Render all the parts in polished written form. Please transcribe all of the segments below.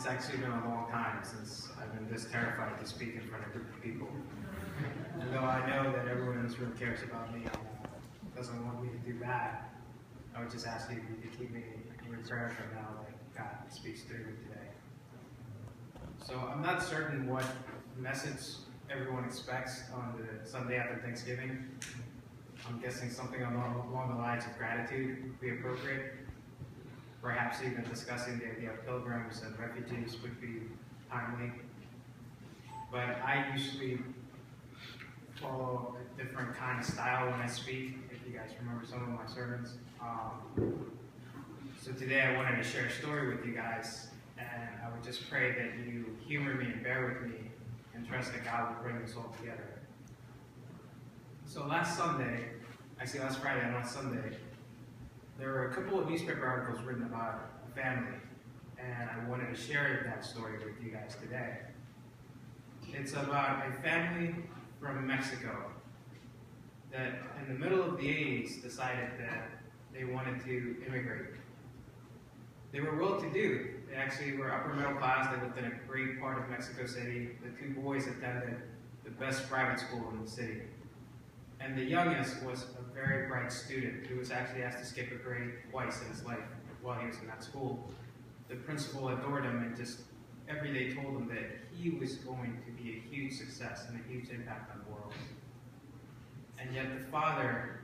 It's actually been a long time since I've been this terrified to speak in front of a group of people. And though I know that everyone in this room cares about me and doesn't want me to do bad, I would just ask you to keep me in your prayers right now that God speaks through me today. So I'm not certain what message everyone expects on the Sunday after Thanksgiving. I'm guessing something along the lines of gratitude would be appropriate. Perhaps even discussing the idea of pilgrims and refugees would be timely. But I usually follow a different kind of style when I speak, if you guys remember some of my sermons. So today I wanted to share a story with you guys, and I would just pray that you humor me and bear with me and trust that God will bring us all together. So last Friday and last Sunday, there were a couple of newspaper articles written about a family, and I wanted to share that story with you guys today. It's about a family from Mexico that in the middle of the 80s decided that they wanted to immigrate. They were well-to-do. They actually were upper middle class. They lived in a great part of Mexico City. The two boys attended the best private school in the city. And the youngest was a very bright student who was actually asked to skip a grade twice in his life while he was in that school. The principal adored him and just every day told him that he was going to be a huge success and a huge impact on the world. And yet the father,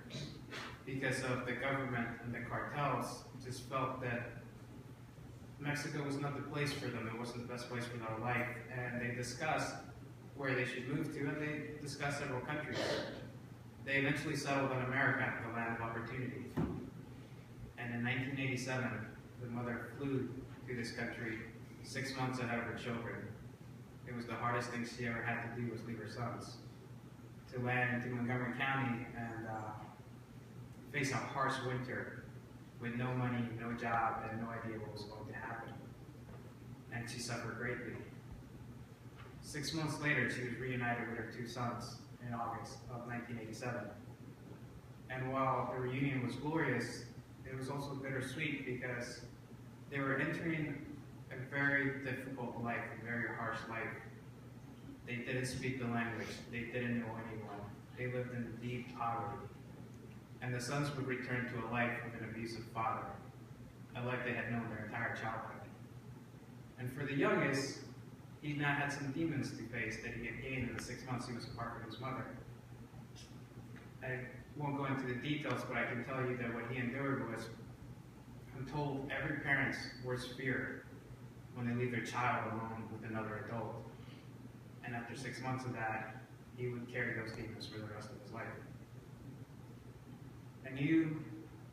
because of the government and the cartels, just felt that Mexico was not the place for them. It wasn't the best place for their life. And they discussed where they should move to, and they discussed several countries. They eventually settled on America, the land of opportunity. And in 1987, the mother flew to this country 6 months ahead of her children. It was the hardest thing she ever had to do was leave her sons. To land into Montgomery County and face a harsh winter with no money, no job, and no idea what was going to happen. And she suffered greatly. 6 months later, she was reunited with her two sons in August of 1987. And while the reunion was glorious, it was also bittersweet because they were entering a very difficult life, a very harsh life. They didn't speak the language. They didn't know anyone. They lived in deep poverty. And the sons would return to a life with an abusive father, a life they had known their entire childhood. And for the youngest, he now had some demons to face that he had gained in the 6 months he was apart from his mother. I won't go into the details, but I can tell you that what he endured was, I'm told, every parent's worst fear when they leave their child alone with another adult. And after 6 months of that, he would carry those demons for the rest of his life. A new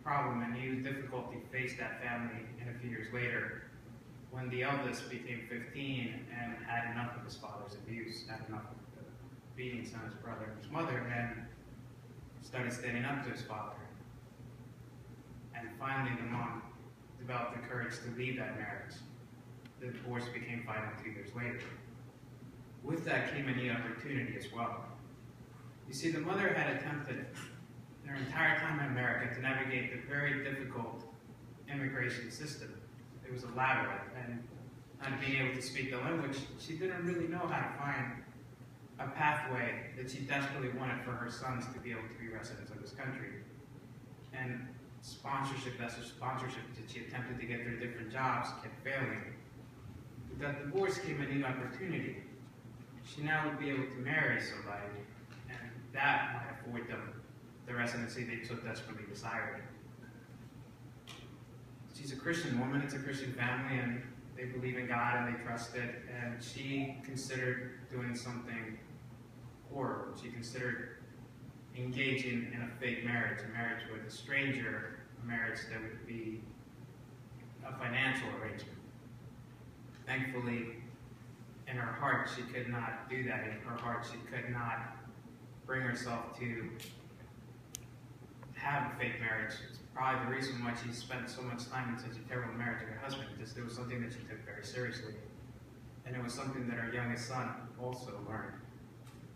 problem, a new difficulty faced that family in a few years later when the eldest became 15 and had enough of his father's abuse, had enough of the beatings on his brother and his mother, and started standing up to his father. And finally, the mom developed the courage to leave that marriage. The divorce became final 2 years later. With that came a new opportunity as well. You see, the mother had attempted their entire time in America to navigate the very difficult immigration system. It was a labyrinth, and not being able to speak the language, she didn't really know how to find a pathway that she desperately wanted for her sons to be able to be residents of this country. And sponsorship after sponsorship that she attempted to get through different jobs kept failing. With that divorce came a new opportunity. She now would be able to marry somebody, and that might afford them the residency they so desperately desired. She's a Christian woman, it's a Christian family, and they believe in God and they trust it, and she considered doing something horrible. She considered engaging in a fake marriage, a marriage with a stranger, a marriage that would be a financial arrangement. Thankfully, in her heart, she could not do that. In her heart, she could not bring herself to have a fake marriage. It's probably the reason why she spent so much time in such a terrible marriage with her husband, because it was something that she took very seriously. And it was something that her youngest son also learned,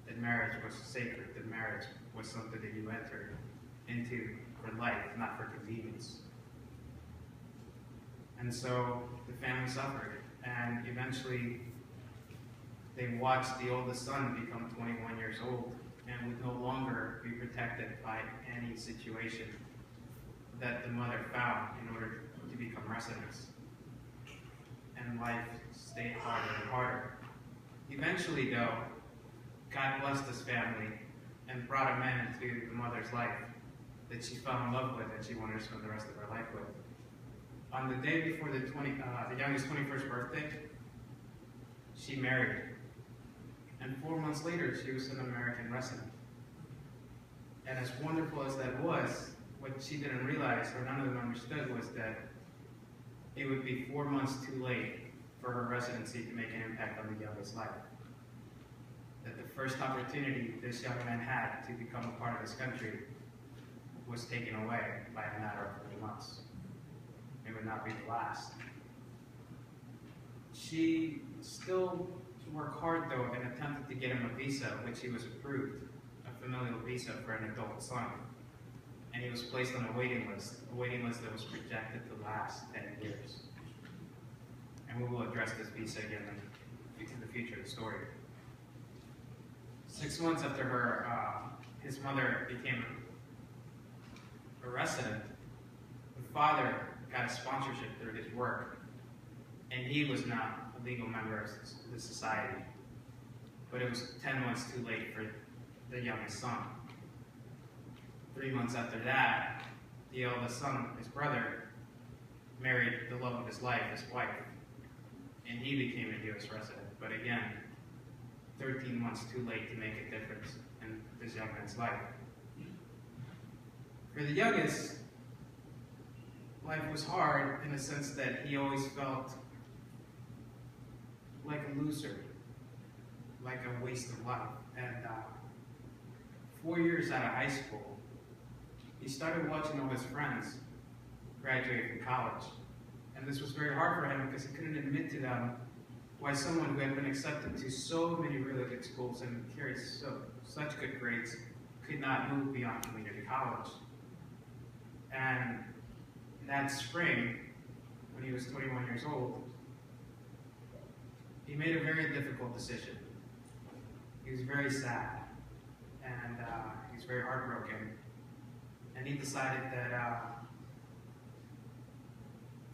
that marriage was sacred, that marriage was something that you entered into for life, not for convenience. And so the family suffered. And eventually, they watched the oldest son become 21 years old and would no longer be protected by any situation that the mother found in order to become residents. And life stayed harder and harder. Eventually, though, God blessed this family and brought a man into the mother's life that she fell in love with and she wanted to spend the rest of her life with. On the day before the youngest 21st birthday, she married. And 4 months later, she was an American resident. And as wonderful as that was, what she didn't realize, or none of them understood, was that it would be 4 months too late for her residency to make an impact on the youngest life. That the first opportunity this young man had to become a part of this country was taken away by a matter of 3 months. It would not be the last. She still worked hard, though, and attempted to get him a visa, which he was approved, a familial visa for an adult son. And he was placed on a waiting list that was projected to last 10 years. And we will address this visa again in the future of the story. 6 months after his mother became a resident, the father got a sponsorship through his work, and he was not a legal member of the society. But it was 10 months too late for the youngest son. 3 months after that, the eldest son, his brother, married the love of his life, his wife, and he became a U.S. resident. But again, 13 months too late to make a difference in this young man's life. For the youngest, life was hard in the sense that he always felt like a loser, like a waste of life. And 4 years out of high school, he started watching all his friends graduate from college. And this was very hard for him because he couldn't admit to them why someone who had been accepted to so many really good schools and carried such good grades could not move beyond community college. And that spring, when he was 21 years old, he made a very difficult decision. He was very sad, and he was very heartbroken. And he decided that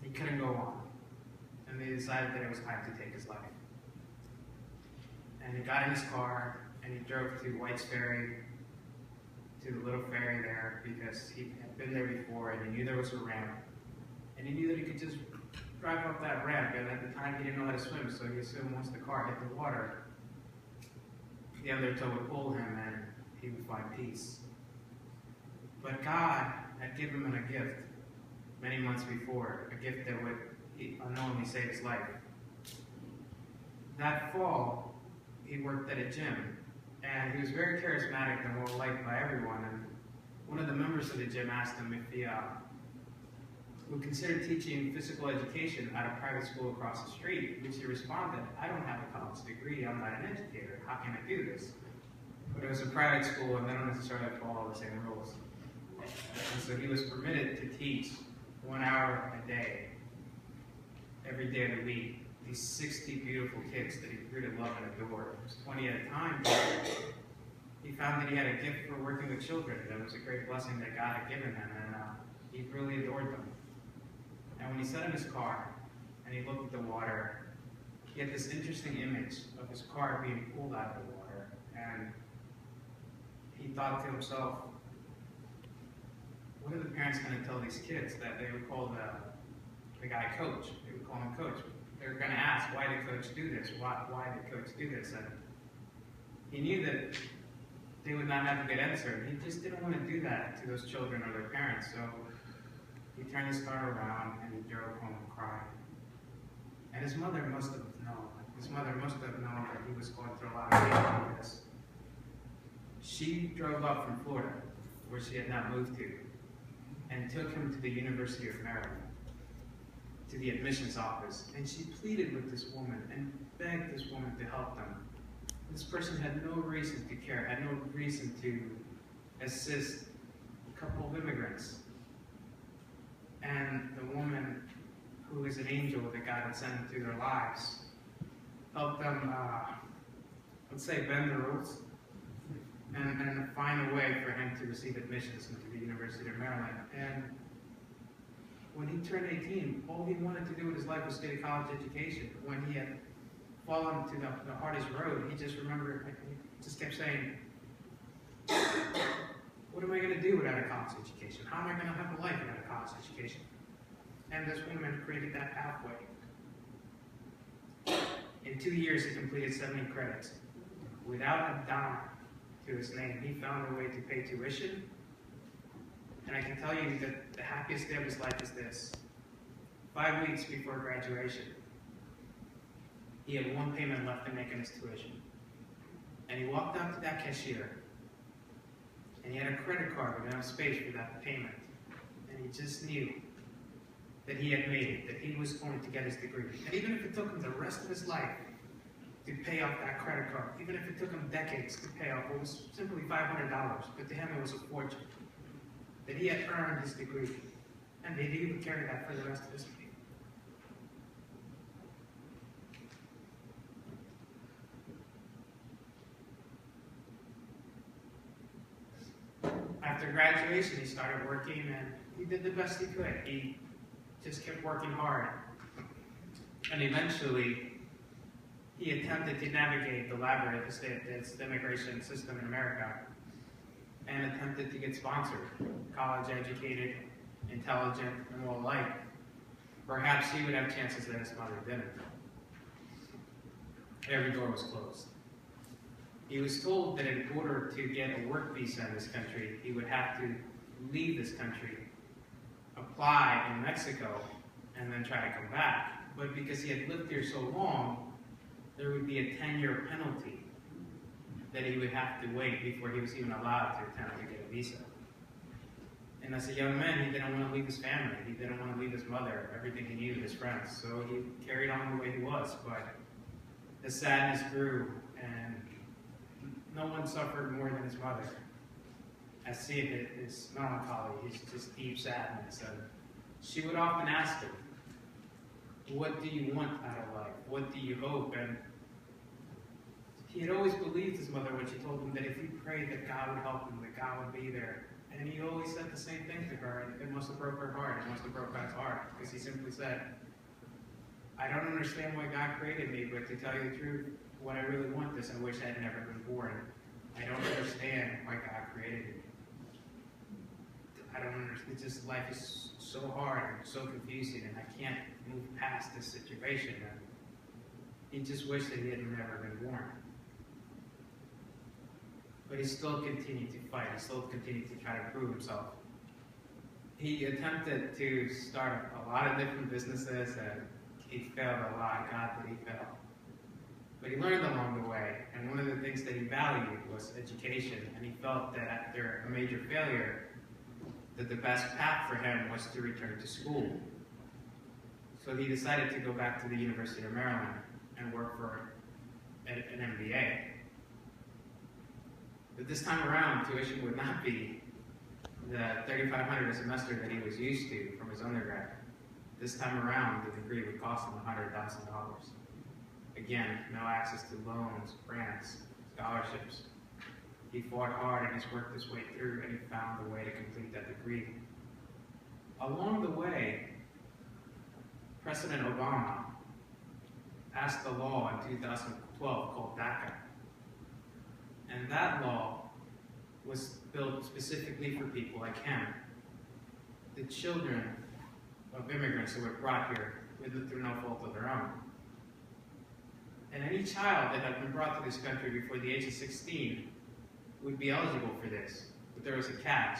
he couldn't go on. And they decided that it was time to take his life. And he got in his car, and he drove to White's Ferry, to the little ferry there, because he had been there before, and he knew there was a ramp. And he knew that he could just drive up that ramp, and at the time he didn't know how to swim, so he assumed once the car hit the water, the undertow would pull him, and he would find peace. But God had given him a gift many months before, a gift that would unknowingly save his life. That fall, he worked at a gym, and he was very charismatic and well liked by everyone. And one of the members of the gym asked him if he would consider teaching physical education at a private school across the street, which he responded, "I don't have a college degree, I'm not an educator, how can I do this?" But it was a private school, and they don't necessarily follow the same rules. And so he was permitted to teach 1 hour a day, every day of the week, these 60 beautiful kids that he grew to love and adore. It was 20 at a time. He found that he had a gift for working with children. That was a great blessing that God had given him, and he really adored them. And when he sat in his car and he looked at the water, he had this interesting image of his car being pulled out of the water. And he thought to himself, what are the parents going to tell these kids? That they would call the guy coach. They would call him coach. They were going to ask, why did coach do this? Why did coach do this? And he knew that they would not have a good answer. He just didn't want to do that to those children or their parents. So he turned his car around and he drove home crying. And his mother must have known. His mother must have known that he was going through a lot of pain because she drove up from Florida, where she had not moved to, and took him to the University of Maryland, to the admissions office. And she pleaded with this woman and begged this woman to help them. This person had no reason to care, had no reason to assist a couple of immigrants. And the woman who is an angel that God had sent into their lives, help them, let's say, bend the rules and find a way for him to receive admissions into the University of Maryland. And when he turned 18, all he wanted to do with his life was get a college education. When he had fallen to the hardest road, he just remembered, he just kept saying, what am I going to do without a college education? How am I going to have a life without a college education? And this woman created that pathway. In 2 years, he completed 70 credits. Without a dime to his name, he found a way to pay tuition. And I can tell you that the happiest day of his life is this. 5 weeks before graduation, he had one payment left to make on his tuition. And he walked up to that cashier, and he had a credit card with enough space for that payment. And he just knew that he had made it, that he was going to get his degree. And even if it took him the rest of his life to pay off that credit card, even if it took him decades to pay off, it was simply $500, but to him it was a fortune. That he had earned his degree, and that he would carry that for the rest of his life. After graduation, he started working, and he did the best he could. He just kept working hard. And eventually, he attempted to navigate the labyrinth that's the immigration system in America, and attempted to get sponsored, college educated, intelligent, and well liked. Perhaps he would have chances that his mother didn't. Every door was closed. He was told that in order to get a work visa in this country, he would have to leave this country, apply in Mexico, and then try to come back. But because he had lived here so long, there would be a 10-year penalty that he would have to wait before he was even allowed to attempt to get a visa. And as a young man, he didn't want to leave his family. He didn't want to leave his mother, everything he knew, his friends. So he carried on the way he was. But the sadness grew, and no one suffered more than his mother. I see it as melancholy. It's just deep sadness. And she would often ask him, what do you want out of life? What do you hope? And he had always believed his mother when she told him that if he prayed that God would help him, that God would be there. And he always said the same thing to her, and it must have broke her heart. It must have broke God's heart, because he simply said, I don't understand why God created me, but to tell you the truth, what I really want is I wish I had never been born. I don't understand why God created me. I don't understand. It's just, life is so hard and so confusing, and I can't move past this situation. And he just wished that he had never been born. But he still continued to fight. He still continued to try to prove himself. He attempted to start a lot of different businesses, and he failed a lot. God, that he failed. But he learned along the way, and one of the things that he valued was education, and he felt that after a major failure, that the best path for him was to return to school. So he decided to go back to the University of Maryland and work for an MBA. But this time around, tuition would not be the $3,500 a semester that he was used to from his undergrad. This time around, the degree would cost him $100,000. Again, no access to loans, grants, scholarships. He fought hard and he's worked his way through, and he found a way to complete that degree. Along the way, President Obama passed a law in 2012 called DACA. And that law was built specifically for people like him, the children of immigrants who were brought here through no fault of their own. And any child that had been brought to this country before the age of 16 would be eligible for this. But there was a catch.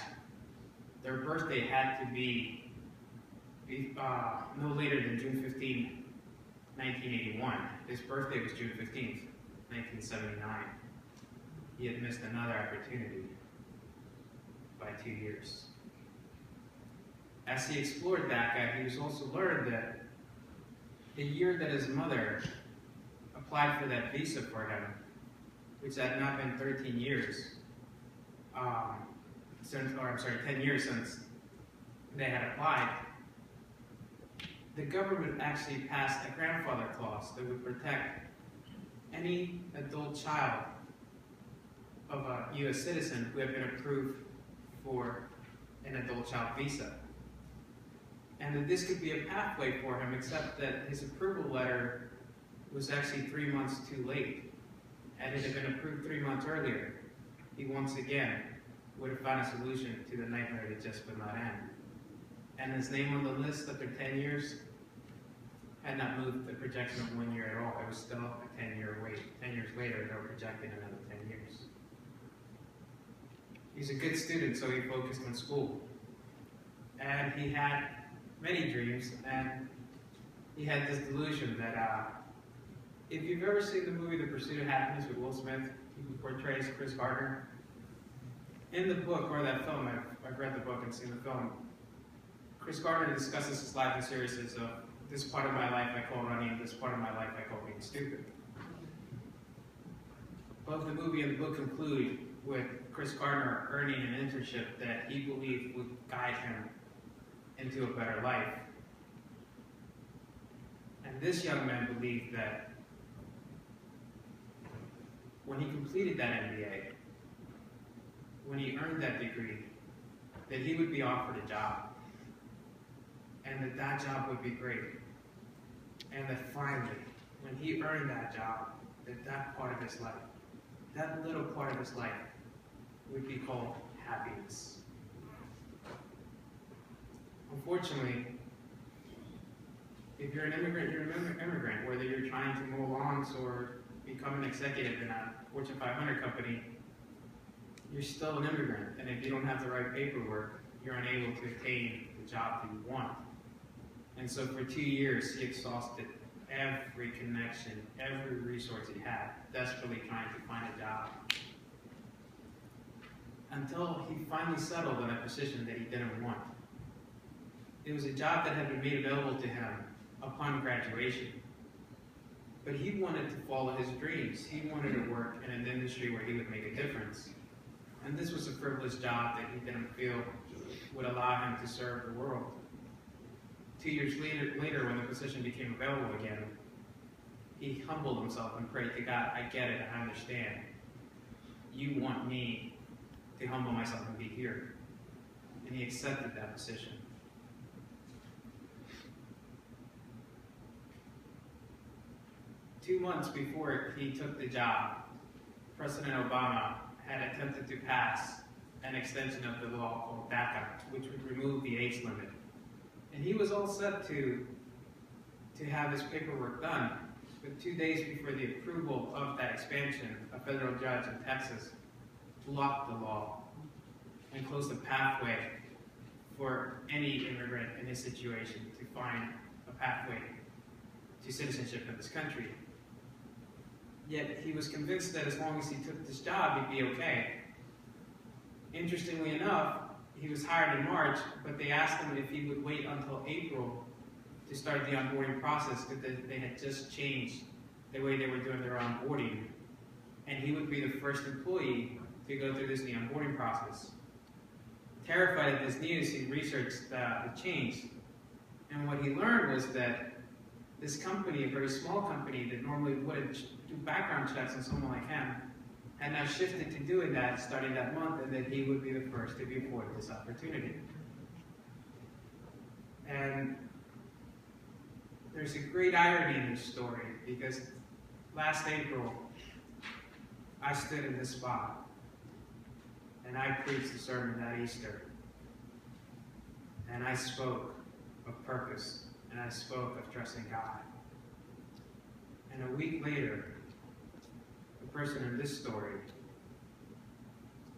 Their birthday had to be no later than June 15, 1981. His birthday was June 15th, 1979. He had missed another opportunity by 2 years. As he explored DACA, he was also learned that the year that his mother applied for that visa for him, which had not been 13 years, 10 years since they had applied, the government actually passed a grandfather clause that would protect any adult child of a U.S. citizen who had been approved for an adult child visa. And that this could be a pathway for him, except that his approval letter was actually 3 months too late. Had it been approved 3 months earlier, he once again would have found a solution to the nightmare that just would not end. And his name on the list after 10 years had not moved the projection of 1 year at all. It was still a 10-year wait. 10 years later, they were projecting another 10 years. He's a good student, so he focused on school. And he had many dreams, and he had this delusion that if you've ever seen the movie The Pursuit of Happiness with Will Smith, he portrays Chris Gardner. In the book, or that film, I've read the book and seen the film, Chris Gardner discusses his life in series of this part of my life I call running, this part of my life I call being stupid. Both the movie and the book conclude with Chris Gardner earning an internship that he believed would guide him into a better life. And this young man believed that when he completed that MBA, when he earned that degree, that he would be offered a job, and that that job would be great. And that finally, when he earned that job, that that part of his life, that little part of his life, would be called happiness. Unfortunately, if you're an immigrant, you're an immigrant, whether you're trying to mow lawns or become an executive in a Fortune 500 company, you're still an immigrant. And if you don't have the right paperwork, you're unable to attain the job that you want. And so for 2 years, he exhausted every connection, every resource he had, desperately trying to find a job. Until he finally settled on a position that he didn't want. It was a job that had been made available to him upon graduation. But he wanted to follow his dreams. He wanted to work in an industry where he would make a difference. And this was a privileged job that he didn't feel would allow him to serve the world. 2 years later, when the position became available again, he humbled himself and prayed to God, I get it, I understand. You want me to humble myself and be here. And he accepted that position. Two months before he took the job, President Obama had attempted to pass an extension of the law called DACA, which would remove the age limit. And he was all set to have his paperwork done. But 2 days before the approval of that expansion, a federal judge in Texas blocked the law and closed the pathway for any immigrant in his situation to find a pathway to citizenship in this country. Yet he was convinced that as long as he took this job, he'd be okay. Interestingly enough, he was hired in March, but they asked him if he would wait until April to start the onboarding process because they had just changed the way they were doing their onboarding. And he would be the first employee to go through this new onboarding process. Terrified at this news, he researched the change. And what he learned was that this company, a very small company that normally wouldn't do background checks on someone like him, had now shifted to doing that starting that month, and that he would be the first to be afforded this opportunity. And there's a great irony in this story, because last April, I stood in this spot, and I preached a sermon that Easter, and I spoke of purpose, and I spoke of trusting God. And a week later, the person in this story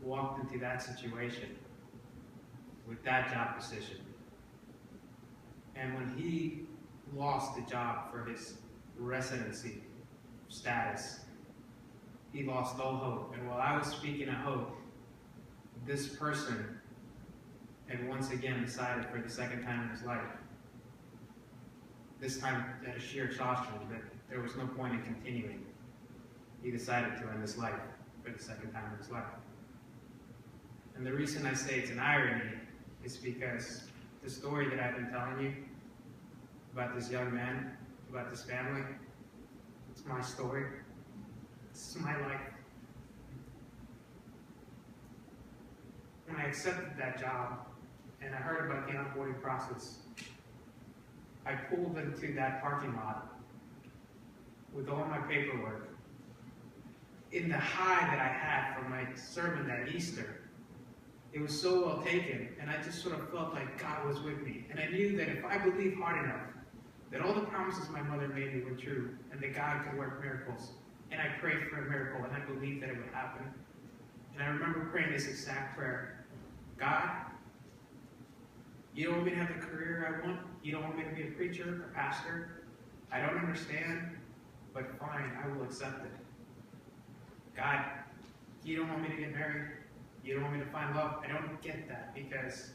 walked into that situation with that job position. And when he lost the job for his residency status, he lost all hope. And while I was speaking of hope, this person had once again decided for the second time in his life, this time at a sheer exhaustion, that there was no point in continuing. He decided to end his life for the second time in his life. And the reason I say it's an irony is because the story that I've been telling you about this young man, about this family. It's my story. This is my life. When I accepted that job and I heard about the onboarding process, I pulled into that parking lot with all my paperwork. In the high that I had from my sermon that Easter, it was so well taken, and I just sort of felt like God was with me. And I knew that if I believed hard enough, that all the promises my mother made me were true, and that God could work miracles. And I prayed for a miracle, and I believed that it would happen. And I remember praying this exact prayer. God, you don't want me to have the career I want. You don't want me to be a preacher, a pastor. I don't understand, but fine, I will accept it. God, you don't want me to get married. You don't want me to find love. I don't get that, because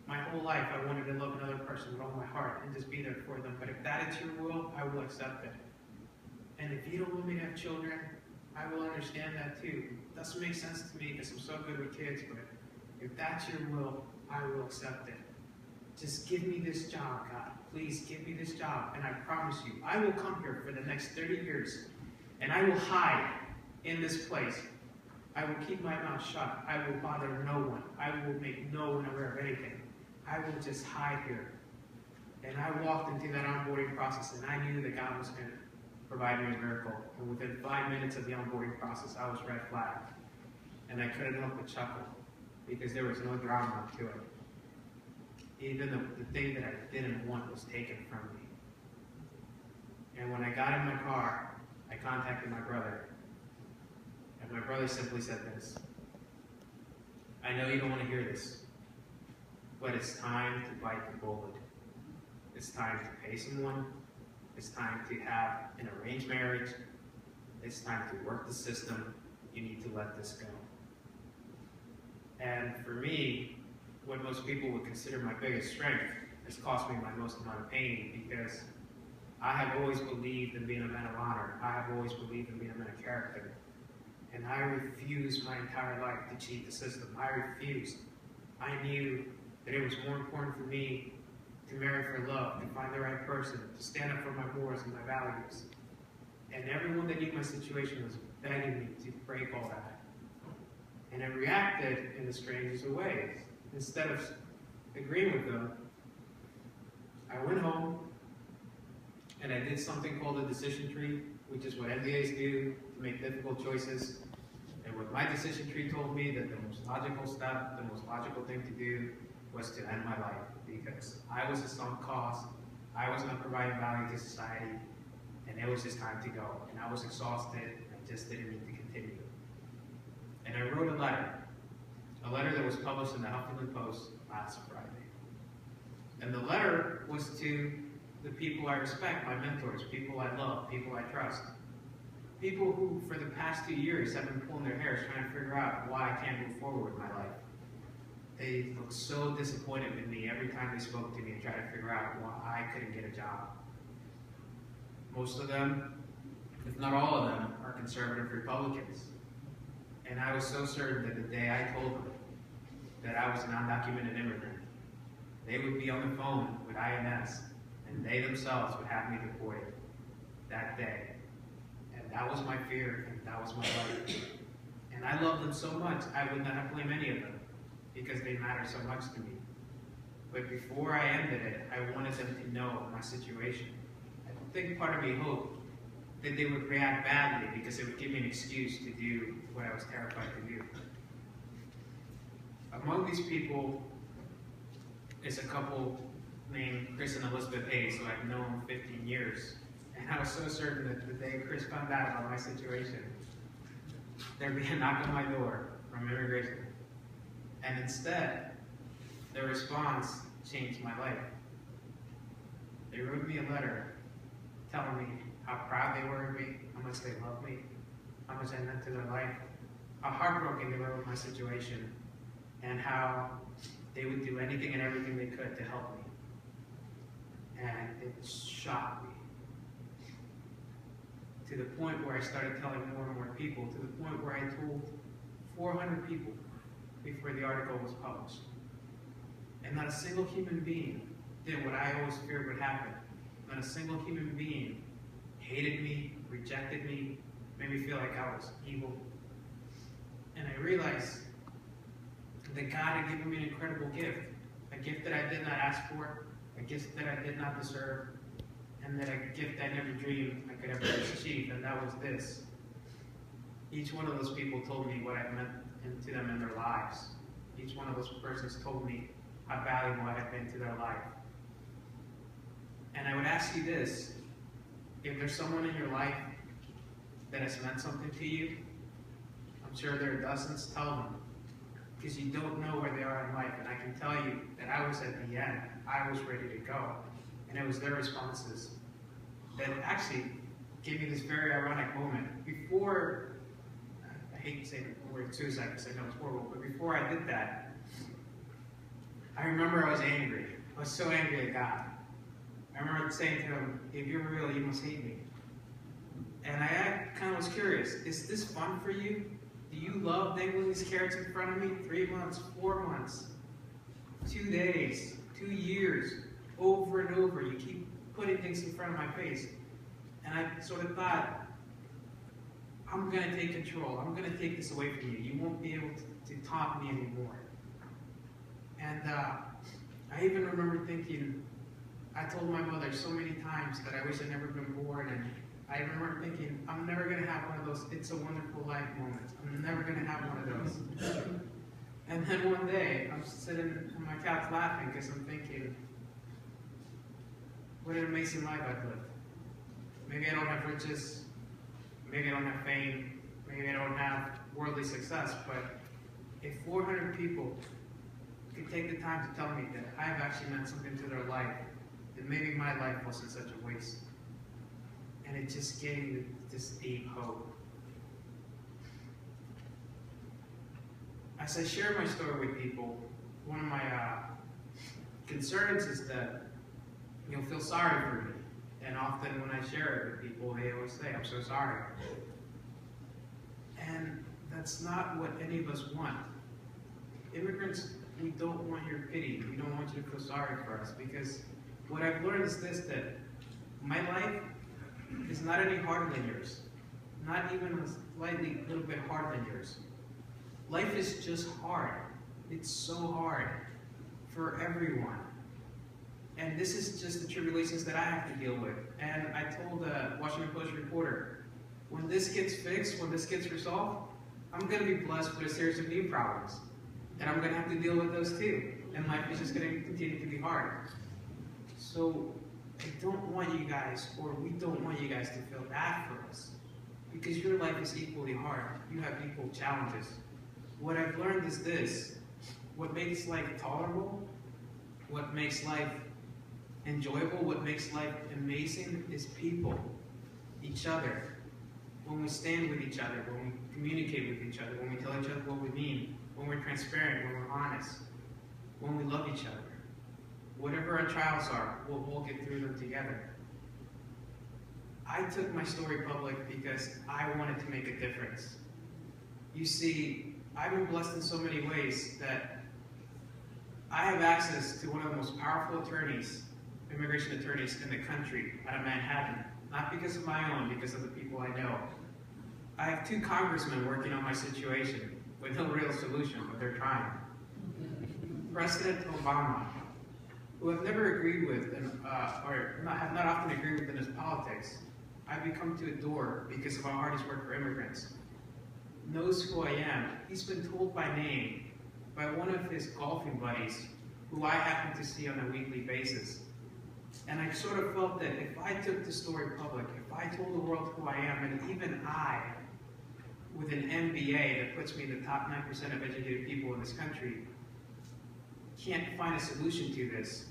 my whole life I wanted to love another person with all my heart and just be there for them. But if that is your will, I will accept it. And if you don't want me to have children, I will understand that too. It doesn't make sense to me because I'm so good with kids, but if that's your will, I will accept it. Just give me this job, God. Please give me this job. And I promise you, I will come here for the next 30 years, and I will hide in this place. I will keep my mouth shut. I will bother no one. I will make no one aware of anything. I will just hide here. And I walked into that onboarding process, and I knew that God was going to provide me a miracle. And within 5 minutes of the onboarding process, I was red flagged. And I couldn't help but chuckle, because there was no drama to it. Even the thing that I didn't want was taken from me. And when I got in my car, I contacted my brother. And my brother simply said this: I know you don't want to hear this, but it's time to bite the bullet. It's time to pay someone. It's time to have an arranged marriage. It's time to work the system. You need to let this go. And for me, what most people would consider my biggest strength has cost me my most amount of pain, because I have always believed in being a man of honor. I have always believed in being a man of character. And I refused my entire life to cheat the system. I refused. I knew that it was more important for me to marry for love, to find the right person, to stand up for my morals and my values. And everyone that knew my situation was begging me to break all that. And I reacted in the strangest of ways. Instead of agreeing with them, I went home and I did something called a decision tree, which is what MBAs do to make difficult choices. And what my decision tree told me, that the most logical step, the most logical thing to do, was to end my life, because I was a sunk cost, I was not providing value to society, and it was just time to go. And I was exhausted, and I just didn't need to continue. And I wrote a letter that was published in the Huffington Post last Friday. And the letter was to the people I respect, my mentors, people I love, people I trust. People who, for the past 2 years, have been pulling their hairs trying to figure out why I can't move forward with my life. They looked so disappointed in me every time they spoke to me and tried to figure out why I couldn't get a job. Most of them, if not all of them, are conservative Republicans. And I was so certain that the day I told them that I was an undocumented immigrant, they would be on the phone with INS, and they themselves would have me deported that day. And that was my fear, and that was my life. And I loved them so much, I would not have blamed any of them, because they matter so much to me. But before I ended it, I wanted them to know my situation. I think part of me hoped that they would react badly, because it would give me an excuse to do what I was terrified to do. Among these people is a couple named Chris and Elizabeth Hayes, who I've known 15 years. And I was so certain that the day Chris found out about my situation, there'd be a knock on my door from immigration. And instead, their response changed my life. They wrote me a letter telling me how proud they were of me, how much they loved me, how much I meant to their life, how heartbroken they were with my situation, and how they would do anything and everything they could to help me. And it shocked me, to the point where I started telling more and more people, to the point where I told 400 people before the article was published. And not a single human being did what I always feared would happen. when a single human being hated me, rejected me, made me feel like I was evil. And I realized that God had given me an incredible gift, a gift that I did not ask for, a gift that I did not deserve, and that a gift I never dreamed I could ever achieve, and that was this. Each one of those people told me what I meant to them in their lives. Each one of those persons told me how valuable I had been to their life. And I would ask you this, if there's someone in your life that has meant something to you, I'm sure there are dozens, tell them. Because you don't know where they are in life. And I can tell you that I was at the end. I was ready to go. And it was their responses that actually gave me this very ironic moment. Before, I hate to say the word suicide because I know it's horrible, but before I did that, I remember I was angry. I was so angry at God. I remember saying to him, if you're real, you must hate me. And I kind of was curious, is this fun for you? Do you love dangling these carrots in front of me? 3 months, 4 months, 2 days, 2 years, over and over. You keep putting things in front of my face. And I sort of thought, I'm going to take control. I'm going to take this away from you. You won't be able to taunt me anymore. And I even remember thinking, I told my mother so many times that I wish I'd never been born, and I remember thinking, I'm never going to have one of those It's a Wonderful Life moments. I'm never going to have one of those. And then one day, I'm sitting on my couch laughing because I'm thinking, what an amazing life I've lived. Maybe I don't have riches, maybe I don't have fame, maybe I don't have worldly success, but if 400 people could take the time to tell me that I've actually meant something to their life, then maybe my life wasn't such a waste. And it just gave me this deep hope. As I share my story with people, one of my concerns is that you'll feel sorry for me. And often when I share it with people, they always say, I'm so sorry. And that's not what any of us want. Immigrants, we don't want your pity. We don't want you to feel sorry for us, because what I've learned is this, that my life is not any harder than yours. Not even a slightly little bit harder than yours. Life is just hard. It's so hard for everyone. And this is just the tribulations that I have to deal with. And I told the Washington Post reporter, when this gets fixed, when this gets resolved, I'm going to be blessed with a series of new problems. And I'm going to have to deal with those too. And life is just going to continue to be hard. So I don't want you guys, or we don't want you guys to feel bad for us, because your life is equally hard. You have equal challenges. What I've learned is this: what makes life tolerable, what makes life enjoyable, what makes life amazing is people, each other. When we stand with each other, when we communicate with each other, when we tell each other what we mean, when we're transparent, when we're honest, when we love each other. Whatever our trials are, we'll all get through them together. I took my story public because I wanted to make a difference. You see, I've been blessed in so many ways that I have access to one of the most powerful attorneys, immigration attorneys in the country out of Manhattan. Not because of my own, because of the people I know. I have 2 congressmen working on my situation with no real solution, but they're trying. President Obama, who I've never agreed with, have not often agreed with in his politics, I've become to adore because of how hard he's worked for immigrants. Knows who I am. He's been told by name by one of his golfing buddies, who I happen to see on a weekly basis. And I sort of felt that if I took the story public, if I told the world who I am, and even I, with an MBA that puts me in the top 9% of educated people in this country, can't find a solution to this,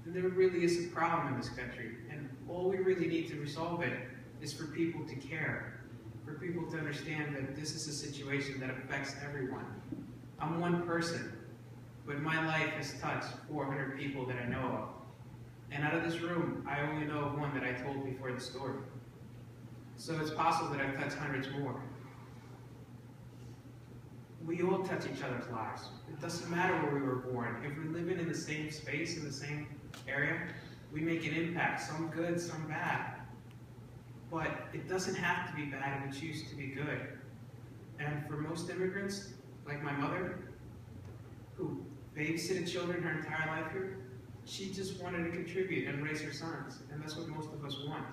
then there really is a problem in this country. And all we really need to resolve it is for people to care, for people to understand that this is a situation that affects everyone. I'm one person, but my life has touched 400 people that I know of. And out of this room, I only know of one that I told before the story. So it's possible that I've touched hundreds more. We all touch each other's lives. It doesn't matter where we were born. If we're living in the same space, in the same area, We make an impact, some good, some bad. But it doesn't have to be bad if we choose to be good. And for most immigrants, like my mother, who babysitted children her entire life here, she just wanted to contribute and raise her sons. And that's what most of us want.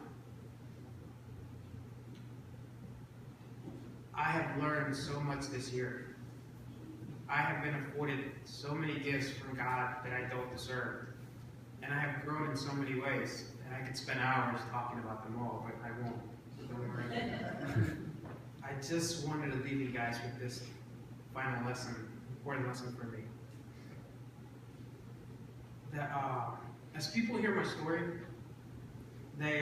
I have learned so much this year. I have been afforded so many gifts from God that I don't deserve. And I have grown in so many ways. And I could spend hours talking about them all, but I won't. So don't worry. I just wanted to leave you guys with this final lesson, important lesson for me. That as people hear my story, they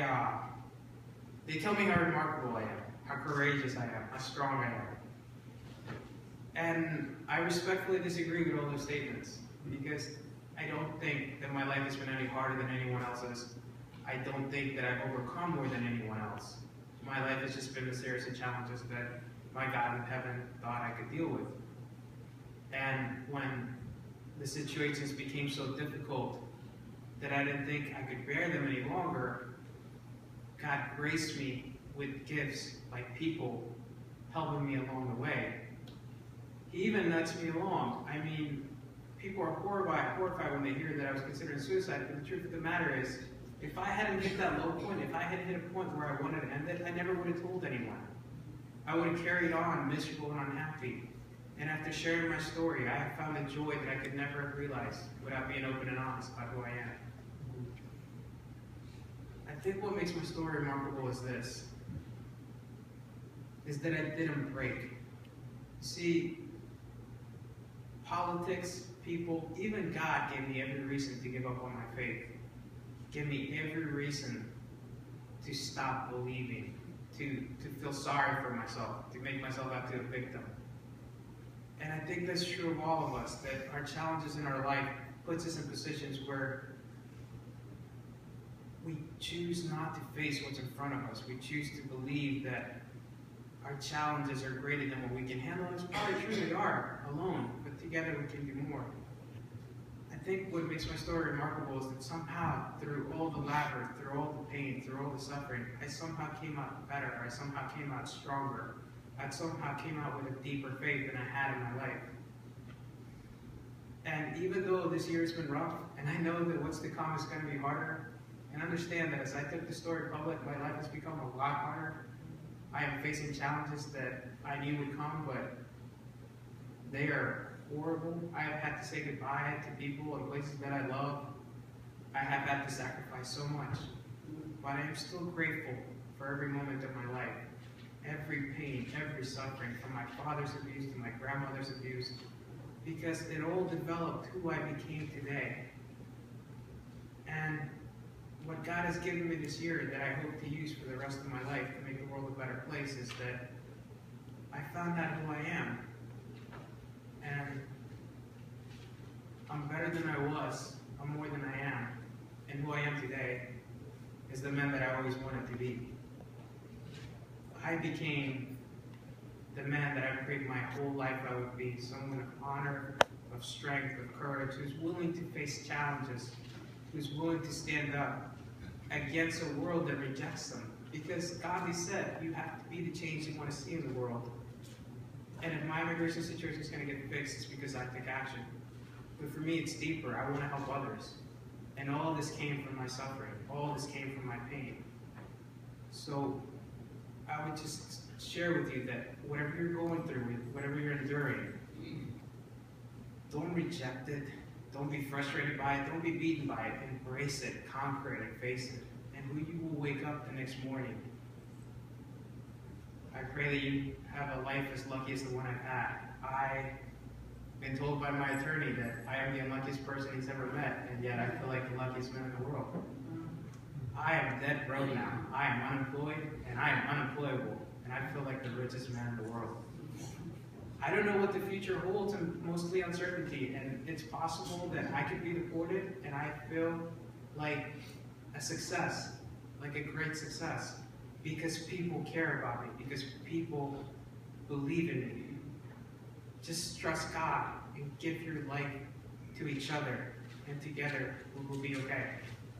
tell me how remarkable I am, how courageous I am, how strong I am. And I respectfully disagree with all those statements, because I don't think that my life has been any harder than anyone else's. I don't think that I've overcome more than anyone else. My life has just been a series of challenges that my God in heaven thought I could deal with. And when the situations became so difficult that I didn't think I could bear them any longer, God graced me with gifts like people helping me along the way. He even nudged me along. I mean, people are horrified when they hear that I was considering suicide, but the truth of the matter is, if I hadn't hit that low point, if I had hit a point where I wanted to end it, I never would have told anyone. I would have carried on miserable and unhappy. And after sharing my story, I have found a joy that I could never have realized without being open and honest about who I am. I think what makes my story remarkable is this, is that I didn't break. See, politics, people, even God gave me every reason to give up on my faith. Give me every reason to stop believing, to feel sorry for myself, to make myself out to a victim. And I think that's true of all of us, that our challenges in our life puts us in positions where we choose not to face what's in front of us. We choose to believe that our challenges are greater than what we can handle. And it's probably true, they are alone, but together we can do more. I think what makes my story remarkable is that somehow, through all the labyrinth, through all the pain, through all the suffering, I somehow came out better. I somehow came out stronger. I somehow came out with a deeper faith than I had in my life. And even though this year has been rough, and I know that what's to come is going to be harder, and understand that as I took the story public, my life has become a lot harder. I am facing challenges that I knew would come, but they are horrible. I have had to say goodbye to people and places that I love. I have had to sacrifice so much. But I am still grateful for every moment of my life. Every pain, every suffering, from my father's abuse to my grandmother's abuse, because it all developed who I became today. And what God has given me this year that I hope to use for the rest of my life to make the world a better place is that I found out who I am. And I'm better than I was. I'm more than I am. And who I am today is the man that I always wanted to be. I became the man that I prayed my whole life I would be. Someone of honor, of strength, of courage, who's willing to face challenges, who's willing to stand up against a world that rejects them. Because God said, you have to be the change you want to see in the world. And if my immigration situation is going to get fixed, it's because I took action. But for me, it's deeper. I want to help others. And all this came from my suffering. All this came from my pain. So I would just share with you that whatever you're going through, whatever you're enduring, don't reject it. Don't be frustrated by it. Don't be beaten by it. Embrace it, conquer it, and face it. And who you will wake up the next morning. I pray that you have a life as lucky as the one I've had. I've been told by my attorney that I am the unluckiest person he's ever met, and yet I feel like the luckiest man in the world. I am dead broke now. I am unemployed, and I am unemployable, and I feel like the richest man in the world. I don't know what the future holds, and mostly uncertainty, and it's possible that I could be deported, and I feel like a success, like a great success, because people care about me, because people believe in me. Just trust God and give your life to each other, and together we will be okay.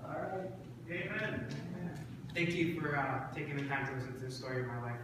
All right. Amen. Thank you for taking the time to listen to the story of my life.